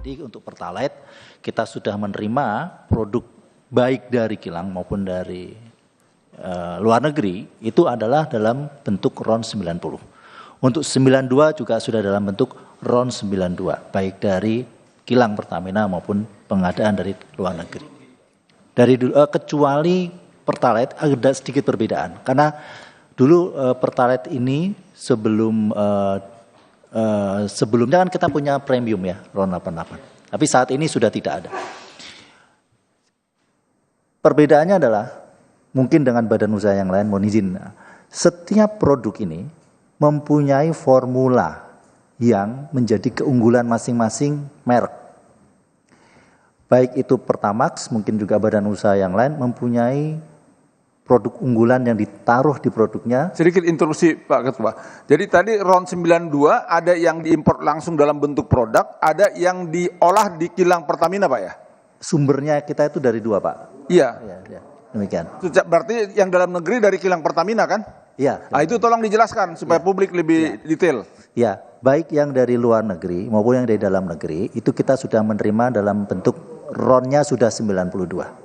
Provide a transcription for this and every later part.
Jadi untuk Pertalite kita sudah menerima produk baik dari kilang maupun dari luar negeri itu adalah dalam bentuk RON 90. Untuk 92 juga sudah dalam bentuk RON 92 baik dari kilang Pertamina maupun pengadaan dari luar negeri. Dari kecuali Pertalite ada sedikit perbedaan karena dulu Pertalite ini sebelumnya kan kita punya premium ya, RON 88. Tapi saat ini sudah tidak ada. Perbedaannya adalah, mungkin dengan badan usaha yang lain, mohon izin, setiap produk ini mempunyai formula yang menjadi keunggulan masing-masing merek. Baik itu Pertamax, mungkin juga badan usaha yang lain mempunyai produk unggulan yang ditaruh di produknya. Sedikit interupsi Pak Ketua. Jadi tadi RON 92 ada yang diimpor langsung dalam bentuk produk, ada yang diolah di kilang Pertamina Pak ya? Sumbernya kita itu dari dua Pak. Iya. Ya, demikian. Berarti yang dalam negeri dari kilang Pertamina kan? Iya. Nah, itu tolong dijelaskan supaya publik lebih detail. Ya, baik yang dari luar negeri maupun yang dari dalam negeri itu kita sudah menerima dalam bentuk RON-nya sudah 92.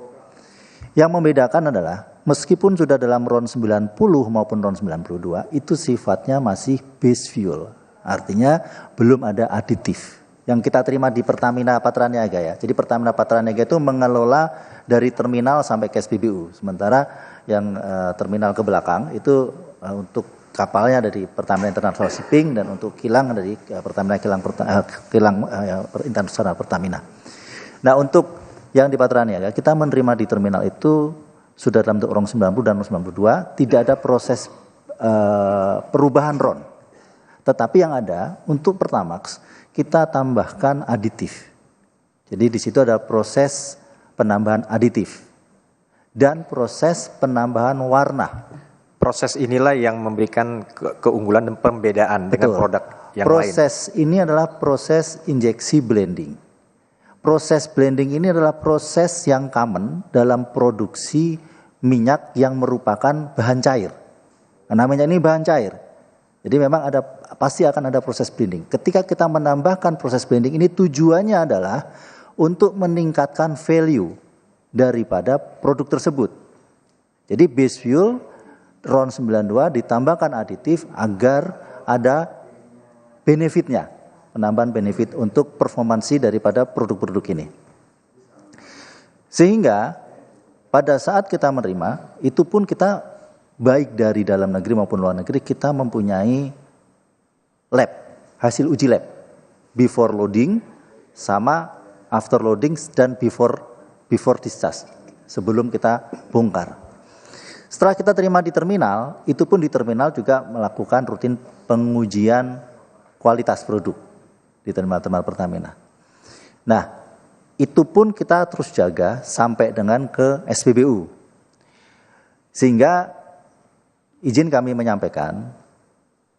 Yang membedakan adalah meskipun sudah dalam RON 90 maupun RON 92 itu sifatnya masih base fuel. Artinya belum ada aditif. Yang kita terima di Pertamina Patraniaga ya. Jadi Pertamina Patraniaga itu mengelola dari terminal sampai ke SPBU. Sementara yang terminal ke belakang itu untuk kapalnya dari Pertamina International Shipping dan untuk kilang dari Pertamina Kilang Internasional Pertamina. Nah, untuk yang di Patraniaga kita menerima di terminal itu sudah dalam bentuk RON 90 dan RON 92, tidak ada proses perubahan RON. Tetapi yang ada untuk Pertamax kita tambahkan aditif. Jadi di situ ada proses penambahan aditif dan proses penambahan warna. Proses inilah yang memberikan keunggulan dan pembedaan dengan produk yang lain. Proses ini adalah proses injeksi blending. Proses blending ini adalah proses yang common dalam produksi minyak yang merupakan bahan cair. Nah, namanya ini bahan cair. Jadi memang pasti akan ada proses blending. Ketika kita menambahkan proses blending ini tujuannya adalah untuk meningkatkan value daripada produk tersebut. Jadi base fuel RON 92 ditambahkan aditif agar ada benefitnya, penambahan benefit untuk performansi daripada produk-produk ini. Sehingga pada saat kita menerima, itu pun kita baik dari dalam negeri maupun luar negeri, kita mempunyai lab, hasil uji lab. Before loading sama after loading dan before discharge, sebelum kita bongkar. Setelah kita terima di terminal, itu pun di terminal juga melakukan rutin pengujian kualitas produk di terminal-terminal Pertamina. Nah, itu pun kita terus jaga sampai dengan ke SPBU. Sehingga izin kami menyampaikan,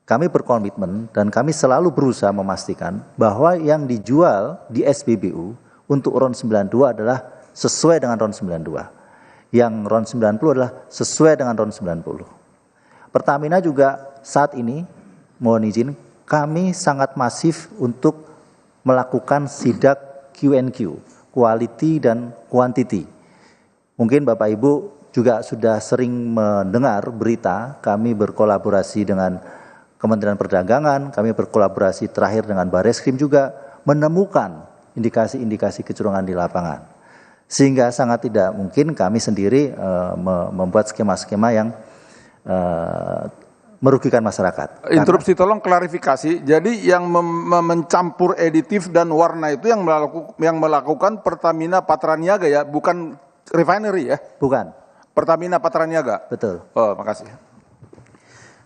kami berkomitmen dan kami selalu berusaha memastikan bahwa yang dijual di SPBU untuk RON 92 adalah sesuai dengan RON 92. Yang RON 90 adalah sesuai dengan RON 90. Pertamina juga saat ini, mohon izin, kami sangat masif untuk melakukan sidak Q&Q, quality dan quantity. Mungkin Bapak Ibu juga sudah sering mendengar berita, kami berkolaborasi dengan Kementerian Perdagangan, kami berkolaborasi terakhir dengan Bareskrim juga menemukan indikasi-indikasi kecurangan di lapangan. Sehingga sangat tidak mungkin kami sendiri membuat skema-skema yang merugikan masyarakat. Interupsi, tolong klarifikasi. Jadi yang mencampur editif dan warna itu yang melakukan Pertamina Patraniaga ya, bukan refinery ya? Bukan. Pertamina Patraniaga. Betul. Oh, makasih.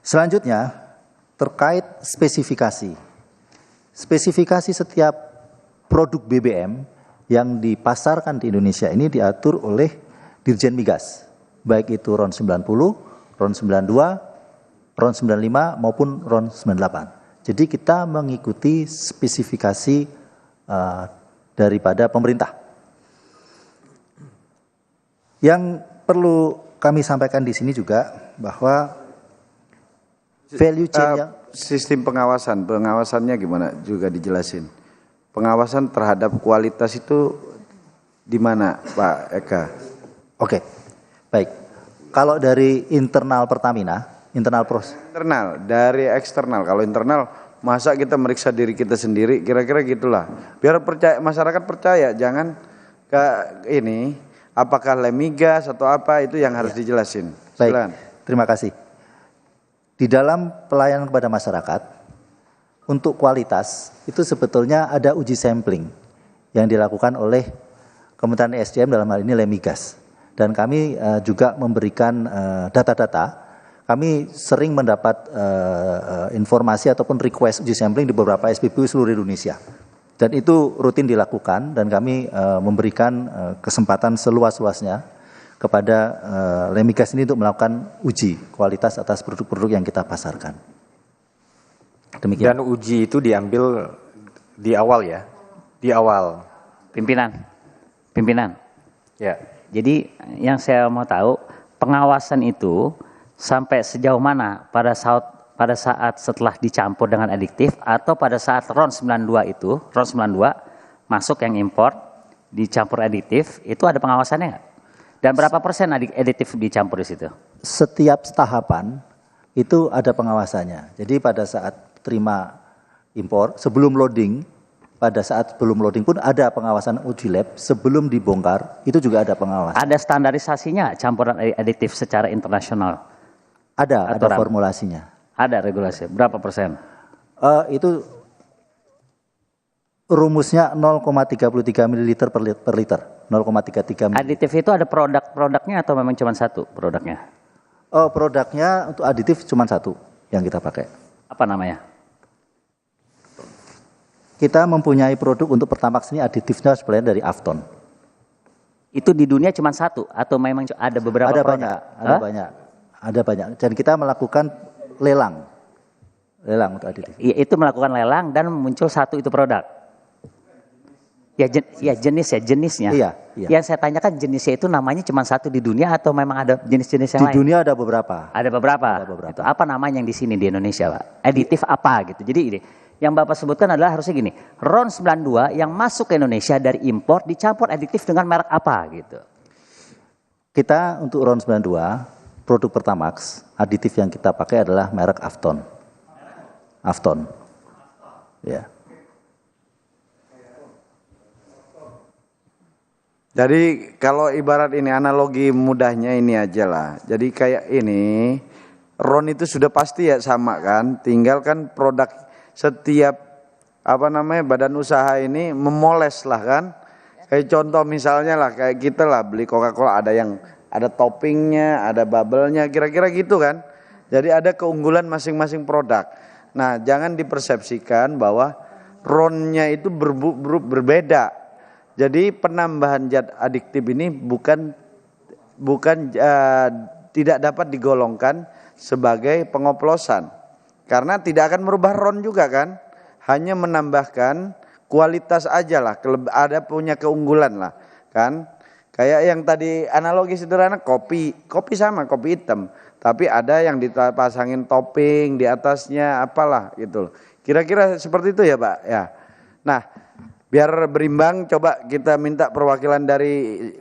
Selanjutnya terkait spesifikasi. Spesifikasi setiap produk BBM yang dipasarkan di Indonesia ini diatur oleh Dirjen Migas, baik itu RON 90, RON 92, RON 95 maupun RON 98. Jadi kita mengikuti spesifikasi daripada pemerintah. Yang perlu kami sampaikan di sini juga bahwa value chain yang sistem pengawasannya gimana juga dijelasin. pengawasan terhadap kualitas itu di mana, Pak Eka? Oke, baik. Kalau dari internal Pertamina, internal proses. Internal, dari eksternal. Kalau internal, masa kita meriksa diri kita sendiri, kira-kira gitulah. Biar percaya, masyarakat percaya, jangan ke ini, apakah lemigas atau apa, itu yang harus dijelasin. Baik, terima kasih. Di dalam pelayanan kepada masyarakat, untuk kualitas, itu sebetulnya ada uji sampling yang dilakukan oleh Kementerian SDM dalam hal ini Lemigas. Dan kami juga memberikan data-data. Kami sering mendapat informasi ataupun request uji sampling di beberapa SPBU seluruh Indonesia. Dan itu rutin dilakukan dan kami memberikan kesempatan seluas-luasnya kepada Lemigas ini untuk melakukan uji kualitas atas produk-produk yang kita pasarkan. Demikian. Dan uji itu diambil di awal ya? Di awal. Pimpinan. Ya. Jadi yang saya mau tahu, pengawasan itu sampai sejauh mana pada saat setelah dicampur dengan adiktif atau pada saat RON 92 itu, RON 92 masuk yang impor dicampur adiktif, itu ada pengawasannya nggak? Dan berapa persen adiktif dicampur di situ? Setiap tahapan itu ada pengawasannya. Jadi pada saat terima impor, sebelum loading, pada saat sebelum loading pun ada pengawasan uji lab, sebelum dibongkar itu juga ada pengawasan. Ada standarisasinya campuran adiktif secara internasional? Ada formulasinya. Ada regulasi, berapa persen? Itu rumusnya 0,33 ml per liter. 0,33 ml. Aditif itu ada produknya atau memang cuma satu produknya? Produknya untuk aditif cuma satu yang kita pakai. Apa namanya? Kita mempunyai produk untuk Pertamax ini aditifnya sebenarnya dari Afton. Itu di dunia cuma satu atau memang ada beberapa produk? Ada banyak. Dan kita melakukan lelang untuk aditif. Itu melakukan lelang dan muncul satu itu produk. Jenisnya. Iya. Yang saya tanyakan jenisnya itu namanya cuma satu di dunia atau memang ada jenis-jenis yang lain? Di dunia ada beberapa. Ada beberapa. Itu apa namanya yang di sini di Indonesia, Pak? Aditif apa gitu. Jadi ini yang Bapak sebutkan adalah harusnya gini, RON 92 yang masuk ke Indonesia dari impor dicampur aditif dengan merek apa gitu. Kita untuk RON 92, produk Pertamax, aditif yang kita pakai adalah merek Afton. Afton. Ya. Jadi kalau ibarat ini analogi mudahnya ini aja lah. Jadi kayak ini, RON itu sudah pasti ya sama kan, tinggal kan produk setiap badan usaha ini memoles lah kan. Kayak contoh misalnya lah kayak kita lah beli Coca-Cola ada toppingnya, ada bubble-nya, kira-kira gitu kan. Jadi ada keunggulan masing-masing produk. Nah, jangan dipersepsikan bahwa RON-nya itu berbeda. Jadi penambahan zat adiktif ini bukan tidak dapat digolongkan sebagai pengoplosan. Karena tidak akan merubah RON juga kan, hanya menambahkan kualitas aja lah, ada punya keunggulan lah kan. Kayak yang tadi analogi sederhana kopi sama kopi hitam, tapi ada yang dipasangin topping di atasnya apalah gitu. Kira-kira seperti itu ya Pak ya. Nah, biar berimbang coba kita minta perwakilan dari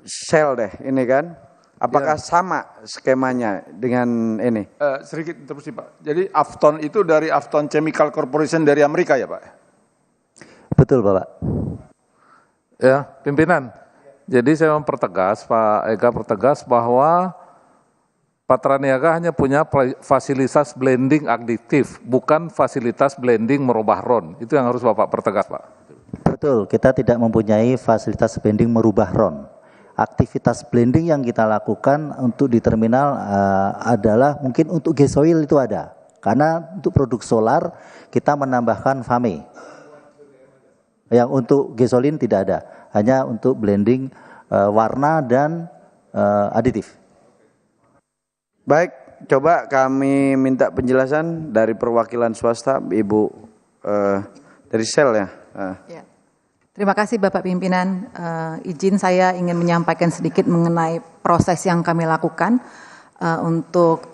Shell deh ini kan. Apakah sama skemanya dengan ini? Sedikit interupsi Pak. Jadi Afton itu dari Afton Chemical Corporation dari Amerika ya Pak? Betul Bapak. Ya, pimpinan. Jadi saya mempertegas, Pak Eka pertegas bahwa Patraniaga hanya punya fasilitas blending adiktif, bukan fasilitas blending merubah RON. Itu yang harus Bapak pertegas Pak. Betul, kita tidak mempunyai fasilitas blending merubah RON. Aktivitas blending yang kita lakukan untuk di terminal adalah mungkin untuk gasoil itu ada. Karena untuk produk solar kita menambahkan FAME. Yang untuk gasolin tidak ada. Hanya untuk blending warna dan aditif. Baik, coba kami minta penjelasan dari perwakilan swasta, Ibu dari Shell ya. Ya. Terima kasih Bapak Pimpinan, izin saya ingin menyampaikan sedikit mengenai proses yang kami lakukan untuk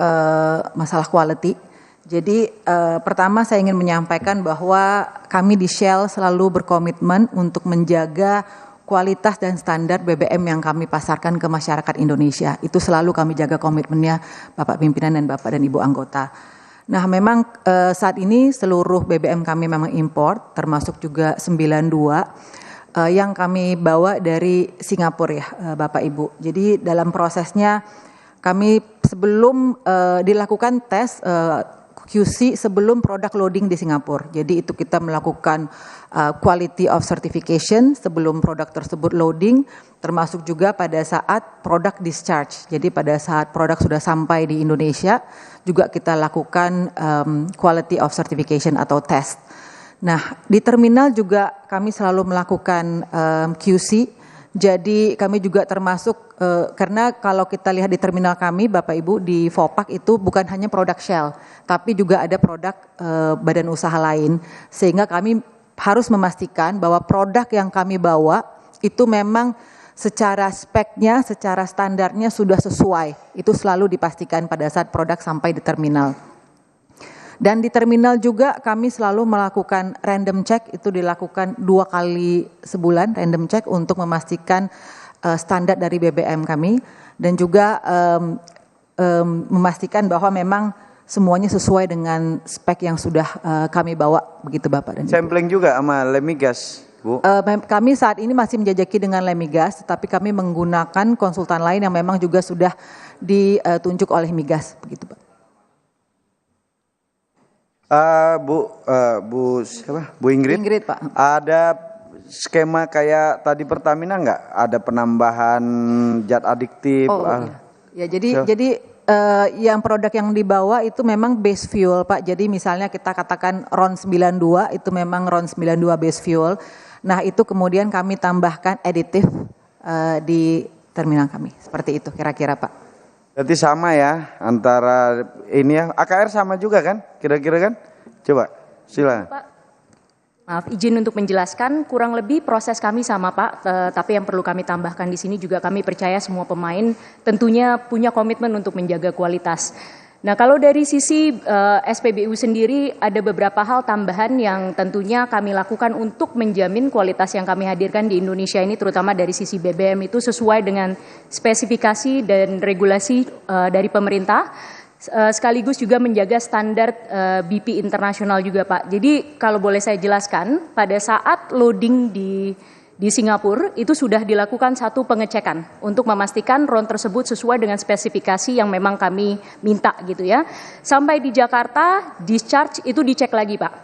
masalah quality. Jadi pertama saya ingin menyampaikan bahwa kami di Shell selalu berkomitmen untuk menjaga kualitas dan standar BBM yang kami pasarkan ke masyarakat Indonesia. Itu selalu kami jaga komitmennya Bapak Pimpinan dan Bapak dan Ibu anggota. Nah memang saat ini seluruh BBM kami memang import, termasuk juga 92 yang kami bawa dari Singapura ya Bapak Ibu. Jadi dalam prosesnya kami sebelum dilakukan tes QC sebelum produk loading di Singapura. Jadi itu kita melakukan quality of certification sebelum produk tersebut loading, termasuk juga pada saat produk discharge. Jadi pada saat produk sudah sampai di Indonesia, juga kita lakukan quality of certification atau test. Nah, di terminal juga kami selalu melakukan QC. Jadi kami juga termasuk, karena kalau kita lihat di terminal kami Bapak Ibu di Vopak itu bukan hanya produk Shell, tapi juga ada produk badan usaha lain. Sehingga kami harus memastikan bahwa produk yang kami bawa itu memang secara speknya, secara standarnya sudah sesuai. Itu selalu dipastikan pada saat produk sampai di terminal. Dan di terminal juga kami selalu melakukan random check, itu dilakukan 2 kali sebulan random check untuk memastikan standar dari BBM kami dan juga memastikan bahwa memang semuanya sesuai dengan spek yang sudah kami bawa, begitu Bapak dan Ibu. Sampling juga sama Lemigas, Bu? Kami saat ini masih menjajaki dengan Lemigas, tetapi kami menggunakan konsultan lain yang memang juga sudah ditunjuk oleh Migas, begitu Pak. Bu Ingrid, Pak. Ada skema kayak tadi Pertamina nggak? Ada penambahan zat adiktif? Ya jadi yang produk yang dibawa itu memang base fuel Pak. Jadi misalnya kita katakan RON 92 itu memang RON 92 base fuel. Nah itu kemudian kami tambahkan aditif di terminal kami. Seperti itu kira-kira Pak. Berarti sama ya antara ini ya, AKR sama juga kan kira-kira kan? Coba silakan. Pak, maaf izin untuk menjelaskan, kurang lebih proses kami sama Pak, tapi yang perlu kami tambahkan di sini juga kami percaya semua pemain tentunya punya komitmen untuk menjaga kualitas. Nah kalau dari sisi SPBU sendiri ada beberapa hal tambahan yang tentunya kami lakukan untuk menjamin kualitas yang kami hadirkan di Indonesia ini terutama dari sisi BBM itu sesuai dengan spesifikasi dan regulasi dari pemerintah sekaligus juga menjaga standar BP internasional juga Pak. Jadi kalau boleh saya jelaskan pada saat loading di Singapura itu sudah dilakukan satu pengecekan untuk memastikan RON tersebut sesuai dengan spesifikasi yang memang kami minta gitu ya. Sampai di Jakarta discharge itu dicek lagi Pak.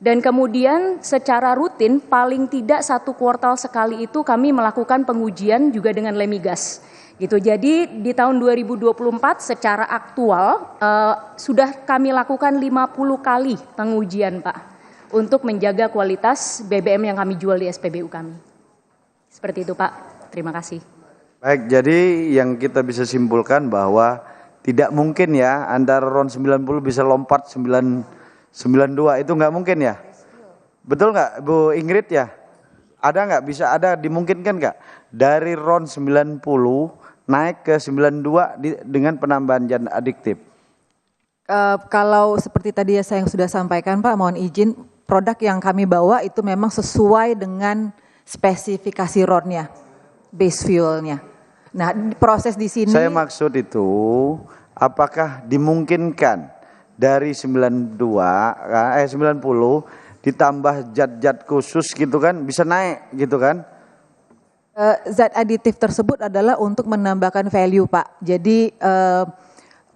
Dan kemudian secara rutin paling tidak 1 kuartal sekali itu kami melakukan pengujian juga dengan Lemigas. Gitu. Jadi di tahun 2024 secara aktual sudah kami lakukan 50 kali pengujian Pak. Untuk menjaga kualitas BBM yang kami jual di SPBU kami. Seperti itu Pak, terima kasih. Baik, jadi yang kita bisa simpulkan bahwa tidak mungkin ya antara RON 90 bisa lompat 92, itu nggak mungkin ya? Betul nggak Bu Ingrid ya? Ada nggak, bisa ada dimungkinkan nggak? Dari RON 90 naik ke 92 dengan penambahan zat adiktif? Kalau seperti tadi saya yang sudah sampaikan Pak, mohon izin, produk yang kami bawa itu memang sesuai dengan spesifikasi RON-nya, base fuel-nya. Nah, proses di sini. Saya maksud itu, apakah dimungkinkan dari 90 ditambah zat-zat khusus gitu kan, bisa naik gitu kan? Zat aditif tersebut adalah untuk menambahkan value Pak. Jadi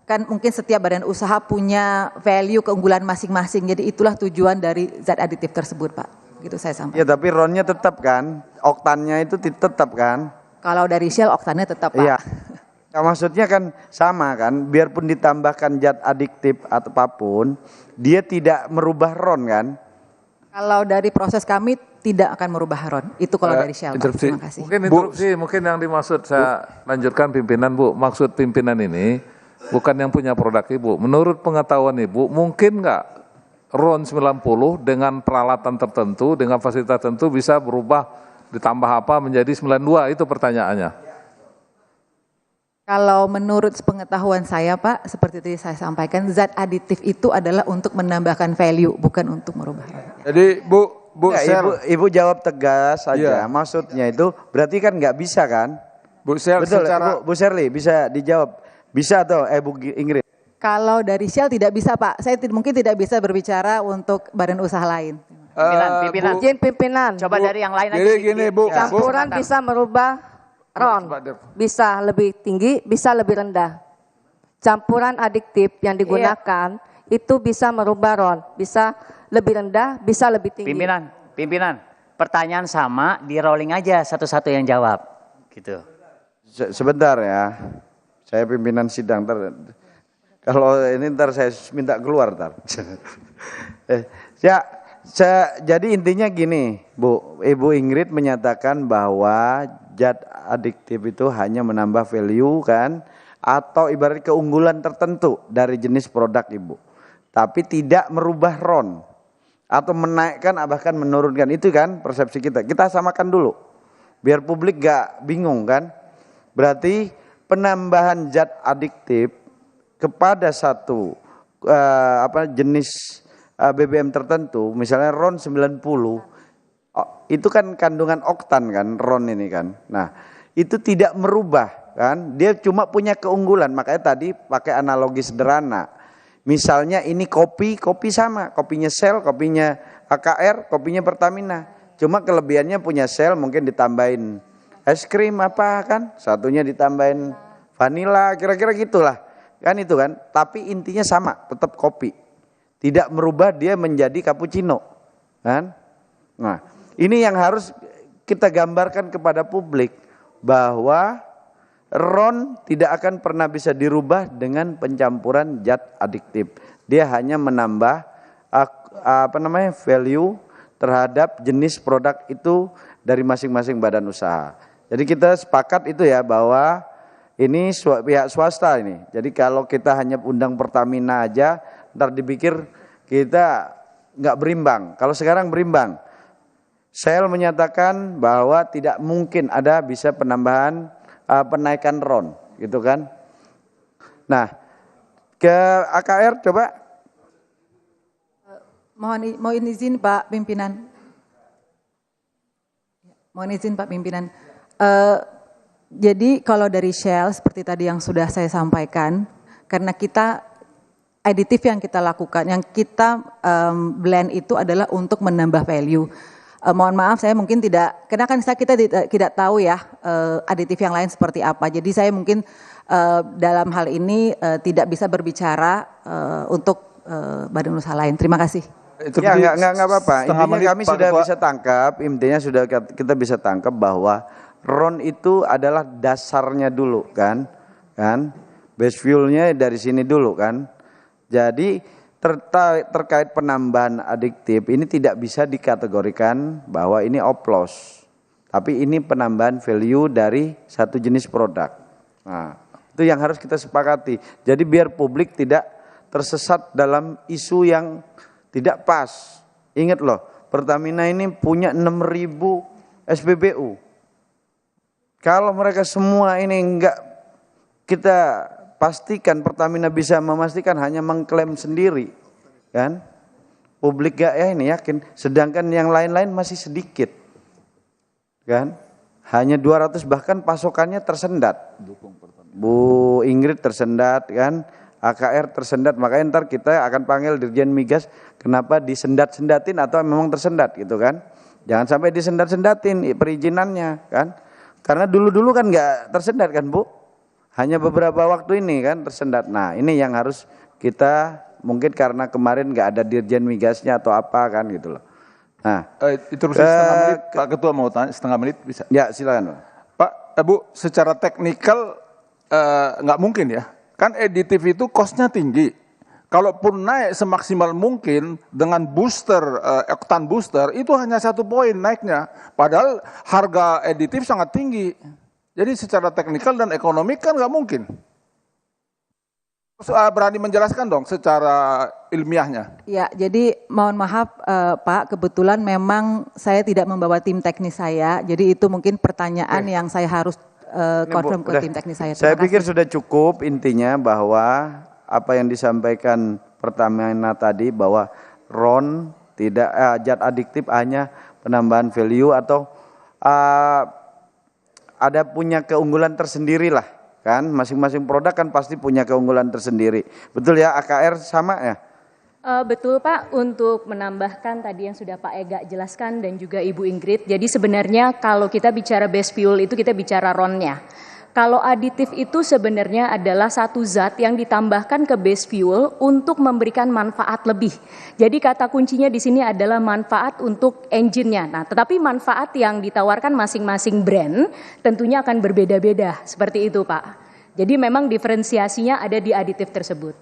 kan mungkin setiap badan usaha punya value keunggulan masing-masing. Jadi itulah tujuan dari zat aditif tersebut Pak. Gitu saya sampaikan. Ya tapi RON-nya tetap kan, oktannya itu tetap kan? Kalau dari Shell oktannya tetap Pak. Iya. Nah, maksudnya kan sama kan, biarpun ditambahkan zat adiktif atau apapun, dia tidak merubah RON kan? Kalau dari proses kami tidak akan merubah RON. Itu kalau dari Shell Pak. Terima kasih. Mungkin interupsi, mungkin yang dimaksud saya lanjutkan pimpinan Bu. Maksud pimpinan ini bukan yang punya produk Ibu. Menurut pengetahuan Ibu, mungkin nggak RON 90 dengan peralatan tertentu, dengan fasilitas tertentu bisa berubah ditambah apa menjadi 92? Itu pertanyaannya. Kalau menurut pengetahuan saya Pak, seperti tadi saya sampaikan, zat aditif itu adalah untuk menambahkan value, bukan untuk merubah. Jadi Bu Ya, Sel, ibu jawab tegas saja. Iya. Maksudnya itu berarti kan nggak bisa kan? Bu Sel Betul, secara Bu Sherly bisa dijawab. Bisa atau Bu Ingrid? Kalau dari Shell tidak bisa Pak, saya mungkin tidak bisa berbicara untuk badan usaha lain. Pimpinan. Izin pimpinan. Coba dari yang lain aja. Jadi sedikit. gini Bu, Campuran bisa merubah RON, bisa lebih tinggi, bisa lebih rendah. Campuran adiktif yang digunakan itu bisa merubah RON, bisa lebih rendah, bisa lebih tinggi. Pimpinan. Pertanyaan sama, di rolling aja satu-satu yang jawab. Gitu. Sebentar ya, saya pimpinan sidang. Kalau ini ntar saya minta keluar ntar. Jadi intinya gini, Ibu Ingrid menyatakan bahwa zat adiktif itu hanya menambah value kan, atau ibarat keunggulan tertentu dari jenis produk Ibu, tapi tidak merubah RON atau menaikkan bahkan menurunkan. Itu kan persepsi kita. Kita samakan dulu, biar publik gak bingung kan. Berarti penambahan zat adiktif kepada satu jenis BBM tertentu, misalnya RON 90, itu kan kandungan oktan kan, RON ini kan. Nah, itu tidak merubah kan, dia cuma punya keunggulan. Makanya tadi pakai analogi sederhana. Misalnya ini kopi sama, kopinya Shell, kopinya AKR, kopinya Pertamina. Cuma kelebihannya punya Shell mungkin ditambahin es krim apa kan, satunya ditambahin vanila, kira-kira gitulah. Kan itu kan, tapi intinya sama, tetap kopi. Tidak merubah dia menjadi cappuccino, kan? Nah, ini yang harus kita gambarkan kepada publik bahwa RON tidak akan pernah bisa dirubah dengan pencampuran zat adiktif. Dia hanya menambah value terhadap jenis produk itu dari masing-masing badan usaha. Jadi kita sepakat itu ya bahwa ini pihak swasta ini. Jadi kalau kita hanya undang Pertamina aja, ntar dipikir kita nggak berimbang. Kalau sekarang berimbang. Shell menyatakan bahwa tidak mungkin ada bisa penaikan RON, gitu kan? Nah, ke AKR coba. Mohon izin Pak Pimpinan. Mohon izin Pak Pimpinan. Jadi kalau dari Shell seperti tadi yang sudah saya sampaikan, karena kita aditif yang kita lakukan, yang kita blend itu adalah untuk menambah value. Mohon maaf saya mungkin tidak, karena kan kita tidak tahu ya aditif yang lain seperti apa. Jadi saya mungkin dalam hal ini tidak bisa berbicara untuk badan usaha lain. Terima kasih. Ya nggak apa-apa. Intinya kami sudah bisa tangkap. Intinya sudah kita bisa tangkap bahwa RON itu adalah dasarnya dulu kan, base fuelnya dari sini dulu kan. Jadi terkait penambahan adiktif ini tidak bisa dikategorikan bahwa ini oplos, tapi ini penambahan value dari satu jenis produk. Nah, itu yang harus kita sepakati. Jadi biar publik tidak tersesat dalam isu yang tidak pas. Ingat loh, Pertamina ini punya 6.000 SPBU. Kalau mereka semua ini enggak kita pastikan, Pertamina bisa memastikan hanya mengklaim sendiri, kan? Publik gak ya ini yakin, sedangkan yang lain-lain masih sedikit, kan? Hanya 200 bahkan pasokannya tersendat. Bu Ingrid tersendat, kan? AKR tersendat, makanya ntar kita akan panggil Dirjen Migas, kenapa disendat-sendatin atau memang tersendat gitu kan? Jangan sampai disendat-sendatin perizinannya, kan? Karena dulu-dulu kan nggak tersendat kan Bu? Hanya beberapa waktu ini kan tersendat. Nah ini yang harus kita, mungkin karena kemarin nggak ada Dirjen Migasnya atau apa kan gitu loh. Nah itu setengah menit, Pak Ketua mau tanya setengah menit bisa? Ya silakan Pak. Bu, secara teknikal nggak mungkin ya. Kan aditif itu cost-nya tinggi. Kalaupun naik semaksimal mungkin dengan booster, oktan booster, itu hanya 1 poin naiknya. Padahal harga aditif sangat tinggi. Jadi secara teknikal dan ekonomi kan nggak mungkin. Berani menjelaskan dong secara ilmiahnya. Ya, jadi mohon maaf Pak, kebetulan memang saya tidak membawa tim teknis saya. Jadi itu mungkin pertanyaan yang saya harus confirm ke tim teknis saya. Saya Terima pikir kasih. sudah cukup intinya bahwa apa yang disampaikan Pertamina tadi bahwa RON tidak zat adiktif hanya penambahan value atau ada punya keunggulan tersendiri lah kan, masing-masing produk kan pasti punya keunggulan tersendiri. Betul ya, AKR sama ya? Betul Pak, untuk menambahkan tadi yang sudah Pak Ega jelaskan dan juga Ibu Ingrid, jadi sebenarnya kalau kita bicara base fuel itu kita bicara RON-nya. Kalau aditif itu sebenarnya adalah satu zat yang ditambahkan ke base fuel untuk memberikan manfaat lebih. Jadi kata kuncinya di sini adalah manfaat untuk engine-nya. Nah, tetapi manfaat yang ditawarkan masing-masing brand tentunya akan berbeda-beda, seperti itu Pak. Jadi memang diferensiasinya ada di aditif tersebut.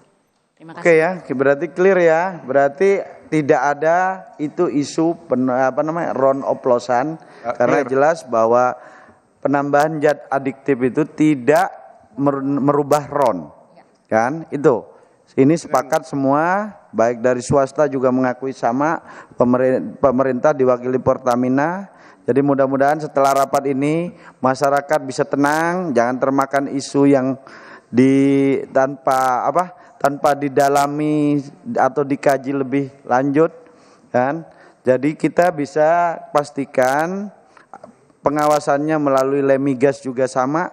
Terima kasih. Oke ya, berarti clear ya. Berarti tidak ada itu isu RON oplosan karena jelas bahwa penambahan zat adiktif itu tidak merubah RON. Kan? Itu. Ini sepakat semua, baik dari swasta juga mengakui sama, pemerintah diwakili Pertamina. Jadi mudah-mudahan setelah rapat ini masyarakat bisa tenang, jangan termakan isu yang tanpa didalami atau dikaji lebih lanjut kan. Jadi kita bisa pastikan pengawasannya melalui Lemigas juga sama,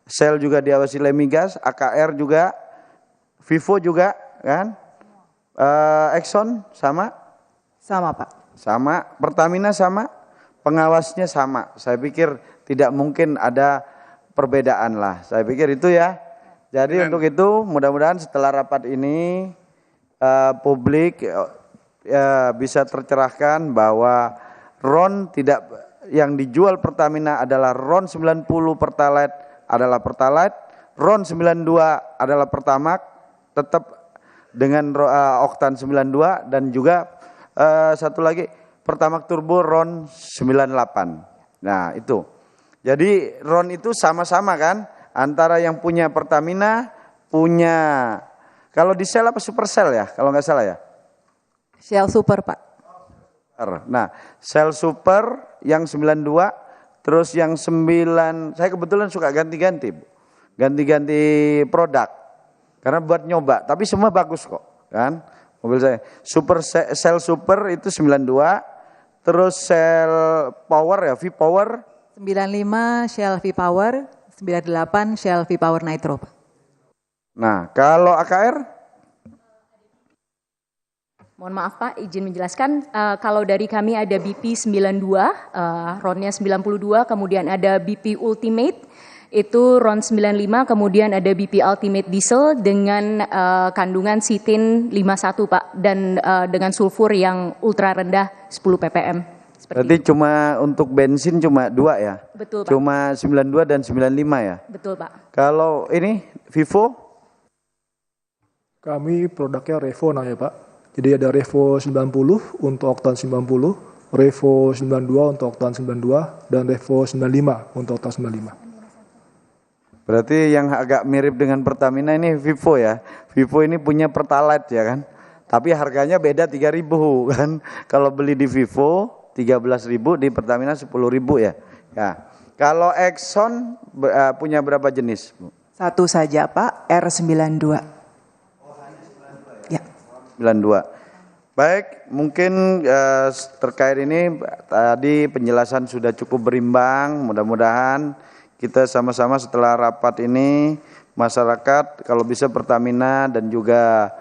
Shell juga diawasi Lemigas, AKR juga, Vivo juga kan, Exxon sama? Sama Pak. Sama, Pertamina sama, pengawasnya sama. Saya pikir tidak mungkin ada perbedaan lah, saya pikir itu ya. Jadi untuk itu mudah-mudahan setelah rapat ini publik bisa tercerahkan bahwa RON tidak yang dijual Pertamina adalah RON 90 Pertalite adalah Pertalite, RON 92 adalah Pertamax tetap dengan oktan 92 dan juga satu lagi Pertamax Turbo RON 98. Nah, itu. Jadi RON itu sama-sama kan? Antara yang punya Pertamina, punya, kalau di Shell apa Supercell ya, kalau nggak salah ya? Shell Super Pak. Nah, Shell Super yang 92, terus yang 9, saya kebetulan suka ganti-ganti, Bu. Ganti-ganti produk, karena buat nyoba, tapi semua bagus kok, kan? Mobil saya, Shell Super itu 92, terus Shell Power ya, V-Power. 95 Shell V-Power, 98 Shell V-Power Nitro. Nah, kalau AKR? Mohon maaf Pak, izin menjelaskan, kalau dari kami ada BP 92, RON-nya 92, kemudian ada BP Ultimate, itu RON 95, kemudian ada BP Ultimate Diesel dengan kandungan sitin 51 Pak, dan dengan sulfur yang ultra rendah 10 ppm. Berarti itu. Cuma untuk bensin cuma 2 ya? Betul Pak. Cuma 92 dan 95 ya? Betul Pak. Kalau ini Vivo? Kami produknya Revo namanya Pak. Jadi ada Revo 90 untuk oktan 90, Revo 92 untuk oktan 92, dan Revo 95 untuk oktan 95. Berarti yang agak mirip dengan Pertamina ini Vivo ya. Vivo ini punya Pertalite ya kan? Tapi harganya beda 3.000 kan. Kalau beli di Vivo 13.000, di Pertamina 10.000 ya. Ya. Kalau Exxon punya berapa jenis, Bu? Satu saja Pak, R92. Ya. 92. Baik, mungkin terkait ini tadi penjelasan sudah cukup berimbang. Mudah-mudahan kita sama-sama setelah rapat ini masyarakat kalau bisa Pertamina dan juga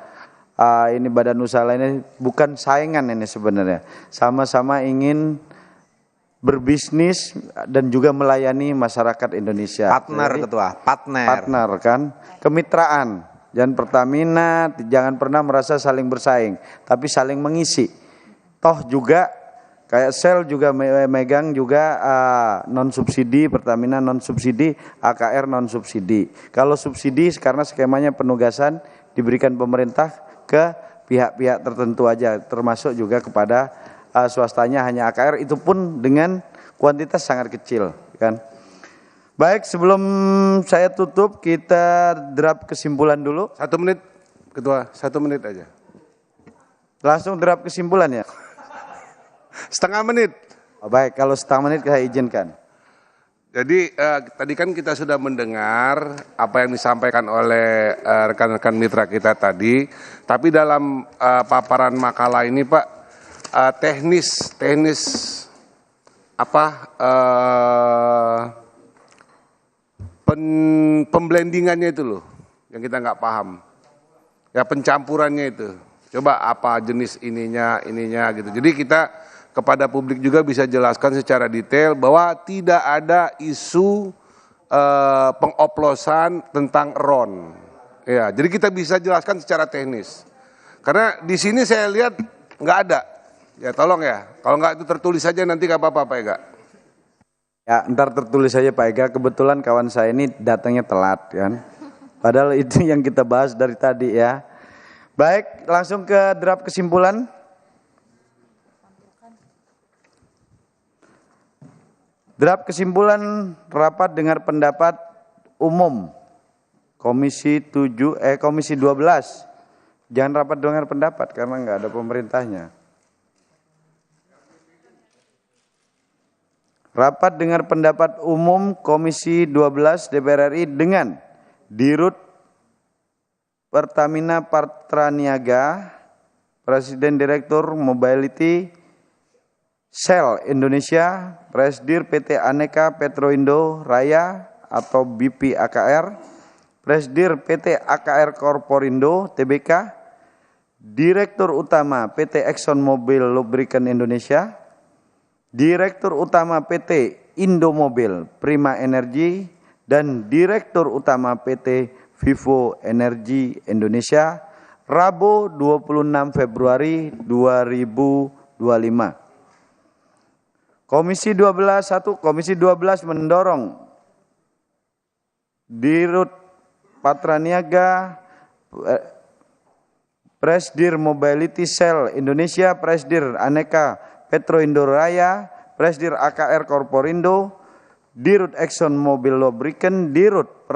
ini badan usaha lainnya bukan saingan ini sebenarnya. Sama-sama ingin berbisnis dan juga melayani masyarakat Indonesia. Partner. Jadi, Ketua, partner kan, kemitraan. Dan Pertamina jangan pernah merasa saling bersaing, tapi saling mengisi. Toh juga kayak Shell juga megang juga non subsidi, Pertamina non subsidi, AKR non subsidi. Kalau subsidi karena skemanya penugasan diberikan pemerintah ke pihak-pihak tertentu aja, termasuk juga kepada swastanya hanya AKR, itu pun dengan kuantitas sangat kecil kan. Baik, sebelum saya tutup kita drop kesimpulan dulu. 1 menit Ketua, 1 menit aja. Langsung drop kesimpulan ya. Setengah menit. Baik, kalau setengah menit saya izinkan. Jadi tadi kan kita sudah mendengar apa yang disampaikan oleh rekan-rekan mitra kita tadi, tapi dalam paparan makalah ini Pak, teknis apa pemblendingannya itu loh, yang kita nggak paham, ya pencampurannya itu. Coba apa jenis ininya gitu. Jadi kita kepada publik juga bisa jelaskan secara detail bahwa tidak ada isu pengoplosan tentang RON. Ya, jadi kita bisa jelaskan secara teknis. Karena di sini saya lihat nggak ada. Ya tolong ya, kalau nggak itu tertulis saja nanti nggak apa-apa Pak Ega. Ya ntar tertulis saja Pak Ega, kebetulan kawan saya ini datangnya telat kan. Padahal itu yang kita bahas dari tadi ya. Baik, langsung ke draft kesimpulan. Draft kesimpulan rapat dengar pendapat umum Komisi 12. Jangan rapat dengar pendapat karena nggak ada pemerintahnya. Rapat dengar pendapat umum Komisi 12 DPR RI dengan Dirut Pertamina Patraniaga, Presiden Direktur Mobility Shell Indonesia, Presdir PT Aneka Petroindo Raya atau BP AKR, Presdir PT AKR Corporindo Tbk, Direktur Utama PT ExxonMobil Lubricant Indonesia, Direktur Utama PT Indomobil Prima Energy, dan Direktur Utama PT Vivo Energy Indonesia, Rabu 26 Februari 2025. Komisi 12 mendorong Dirut Patraniaga, Presdir Mobility Shell Indonesia, Presdir Aneka Petroindo Raya, Presdir AKR Corporindo, Dirut ExxonMobil Lubricant, Dirut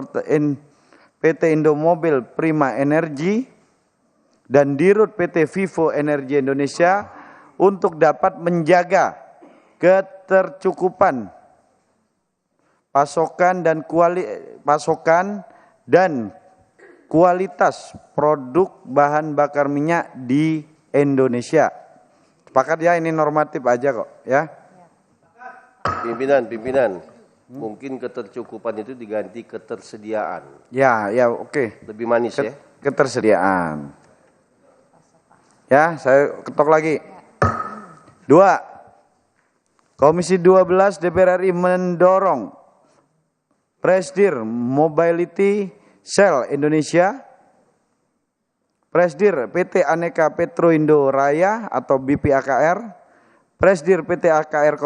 PT Indomobil Prima Energy, dan Dirut PT Vivo Energy Indonesia untuk dapat menjaga ketercukupan pasokan dan kualitas produk bahan bakar minyak di Indonesia. Sepakat ya, ini normatif aja kok ya. Pimpinan, mungkin ketercukupan itu diganti ketersediaan. Ya, oke. Lebih manis ya. Ketersediaan. Ya, saya ketok lagi. 2. Komisi 12 DPR RI mendorong Presdir Mobility Shell Indonesia, Presdir PT Aneka Petroindo Raya atau BP AKR, Presdir PT AKR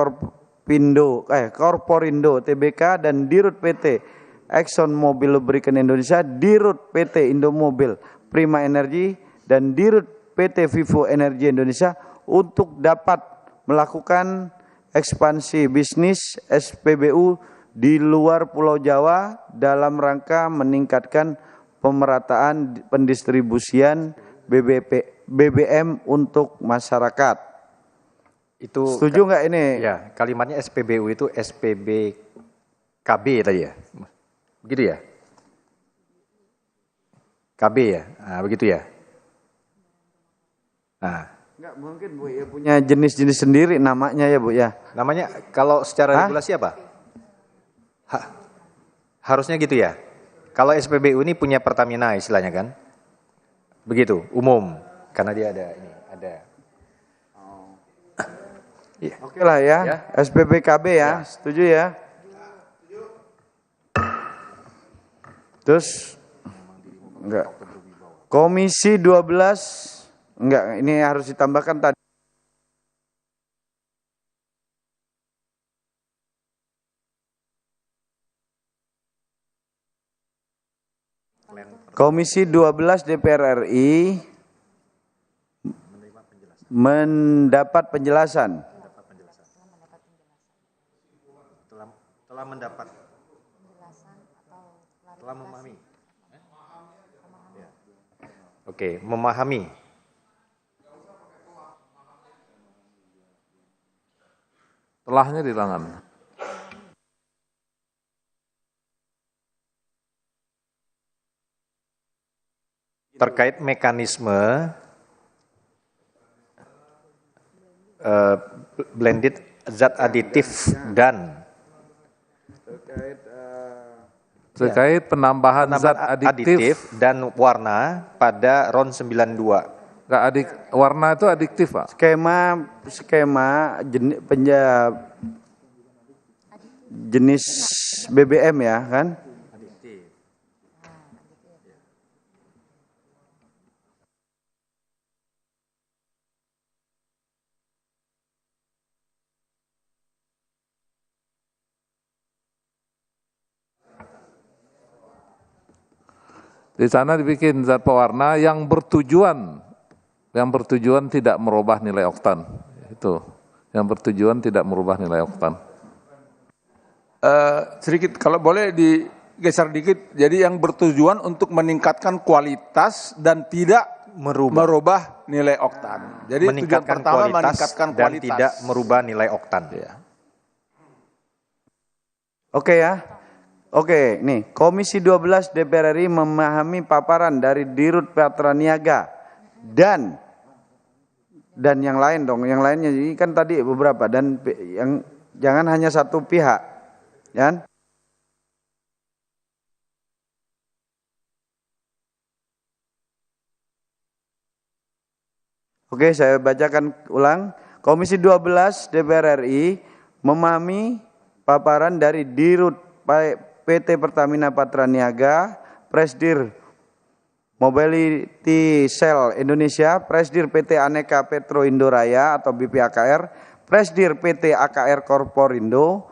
Corporindo Tbk, dan Dirut PT ExxonMobil Lubricant Indonesia, Dirut PT Indomobil Prima Energy, dan Dirut PT Vivo Energy Indonesia untuk dapat melakukan ekspansi bisnis SPBU di luar Pulau Jawa dalam rangka meningkatkan pemerataan pendistribusian BBM untuk masyarakat. Itu setuju nggak ini? Ya, kalimatnya SPBU itu SPBKB tadi ya, begitu ya? KB ya, begitu ya. Nah. Enggak mungkin Bu ya, punya jenis-jenis sendiri namanya ya Bu ya. Namanya kalau secara regulasi apa? Harusnya gitu ya. Kalau SPBU ini punya Pertamina istilahnya kan? Begitu, umum. Karena dia ada ini, ada. Oke lah ya. SPBKB ya, setuju ya. Terus enggak. Komisi 12 enggak, ini harus ditambahkan tadi. Komisi 12 DPR RI mendapat penjelasan. Telah mendapat penjelasan atau telah memahami. Oke, memahami. Telahnya di tangan. terkait mekanisme blended zat aditif dan terkait penambahan zat aditif dan warna pada RON 92. Warna itu adiktif, Pak. Skema jenis BBM ya kan? Di sana dibikin zat pewarna yang bertujuan tidak merubah nilai oktan. Itu yang bertujuan tidak merubah nilai oktan. Sedikit kalau boleh digeser dikit. Jadi yang bertujuan untuk meningkatkan kualitas dan tidak merubah nilai oktan. Jadi tujuan pertama meningkatkan dan kualitas tidak merubah nilai oktan. Ya. Oke ya. Oke, nih Komisi 12 DPR RI memahami paparan dari Dirut Patraniaga dan yang lain dong, yang lainnya ini kan tadi beberapa dan yang jangan hanya satu pihak, kan? Oke, saya bacakan ulang. Komisi 12 DPR RI memahami paparan dari Dirut PT Pertamina Patraniaga, Presdir Mobility Cell Indonesia, Presdir PT Aneka Petro Indoraya atau BPAKR, Presdir PT AKR Korporindo,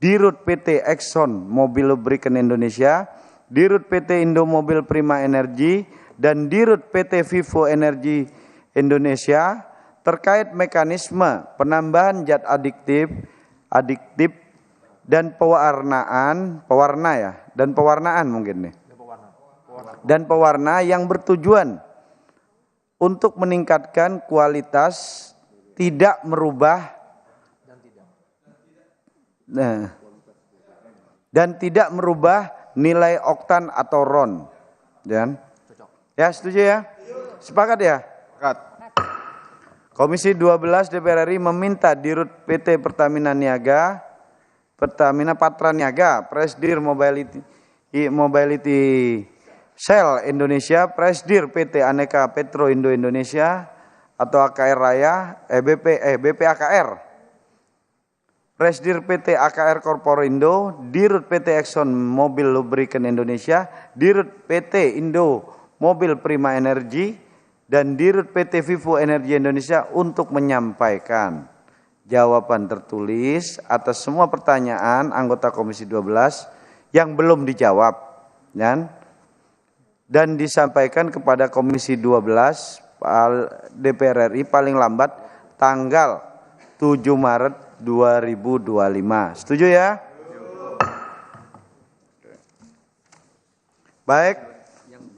Dirut PT Exxon Mobil Lubricant Indonesia, Dirut PT Indo Mobil Prima Energy, dan Dirut PT Vivo Energy Indonesia terkait mekanisme penambahan zat adiktif dan pewarnaan mungkin nih. Dan pewarna yang bertujuan untuk meningkatkan kualitas, tidak merubah dan tidak merubah nilai oktan atau RON. Ya, setuju ya? Sepakat ya? Sepakat. Komisi 12 DPR RI meminta Dirut PT Pertamina Patraniaga, Presdir Mobility Cell Indonesia, Presdir PT Aneka Petro Indo Indonesia atau AKR Raya, BPAKR, Presdir PT AKR Korporindo, Dirut PT Exxon Mobil Lubricant Indonesia, Dirut PT Indo Mobil Prima Energy, dan Dirut PT Vivo Energy Indonesia untuk menyampaikan jawaban tertulis atas semua pertanyaan anggota Komisi 12 yang belum dijawab, dan disampaikan kepada Komisi 12 DPR RI paling lambat tanggal 7 Maret 2025. Setuju ya? Baik,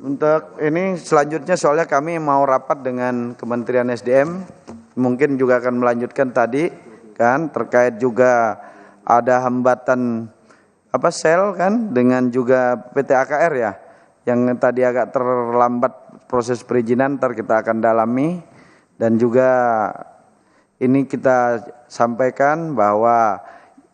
untuk ini selanjutnya soalnya kami mau rapat dengan Kementerian SDM, mungkin juga akan melanjutkan tadi kan terkait juga ada hambatan sel kan dengan juga PT AKR ya yang tadi agak terlambat proses perizinan, ntar kita akan dalami. Dan juga ini kita sampaikan bahwa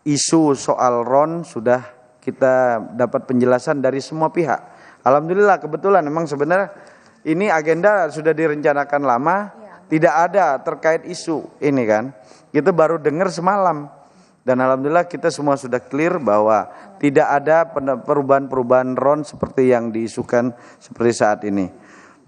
isu soal RON sudah kita dapat penjelasan dari semua pihak. Alhamdulillah, kebetulan memang sebenarnya ini agenda sudah direncanakan lama, tidak ada terkait isu ini kan. Kita baru dengar semalam. Dan alhamdulillah kita semua sudah clear bahwa tidak ada perubahan-perubahan RON seperti yang diisukan seperti saat ini.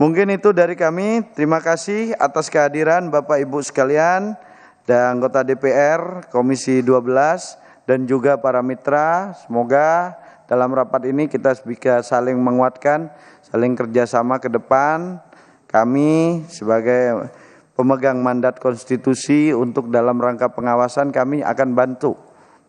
Mungkin itu dari kami. Terima kasih atas kehadiran Bapak Ibu sekalian dan anggota DPR Komisi 12 dan juga para mitra. Semoga dalam rapat ini kita bisa saling menguatkan, saling kerjasama ke depan. Kami sebagai pemegang mandat konstitusi untuk dalam rangka pengawasan, kami akan bantu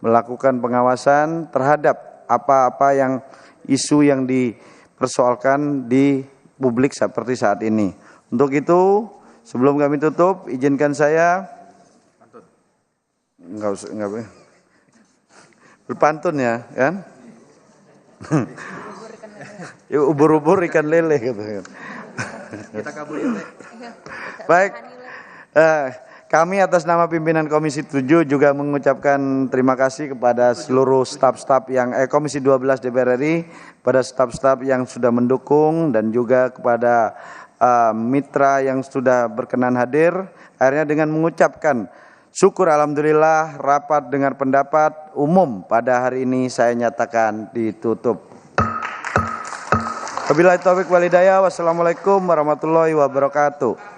melakukan pengawasan terhadap apa-apa yang isu yang dipersoalkan di publik seperti saat ini. Untuk itu, sebelum kami tutup, izinkan saya berpantun ya, kan? Ubur-ubur ikan lele gitu kan. Kita kabulin. Baik. Kami atas nama pimpinan Komisi 7 juga mengucapkan terima kasih kepada seluruh staf-staf yang Komisi 12 DPR RI, pada staf-staf yang sudah mendukung dan juga kepada mitra yang sudah berkenan hadir. Akhirnya dengan mengucapkan syukur alhamdulillah rapat dengar pendapat umum pada hari ini saya nyatakan ditutup. Wabillahi taufiq wal hidayah. Wassalamualaikum warahmatullahi wabarakatuh.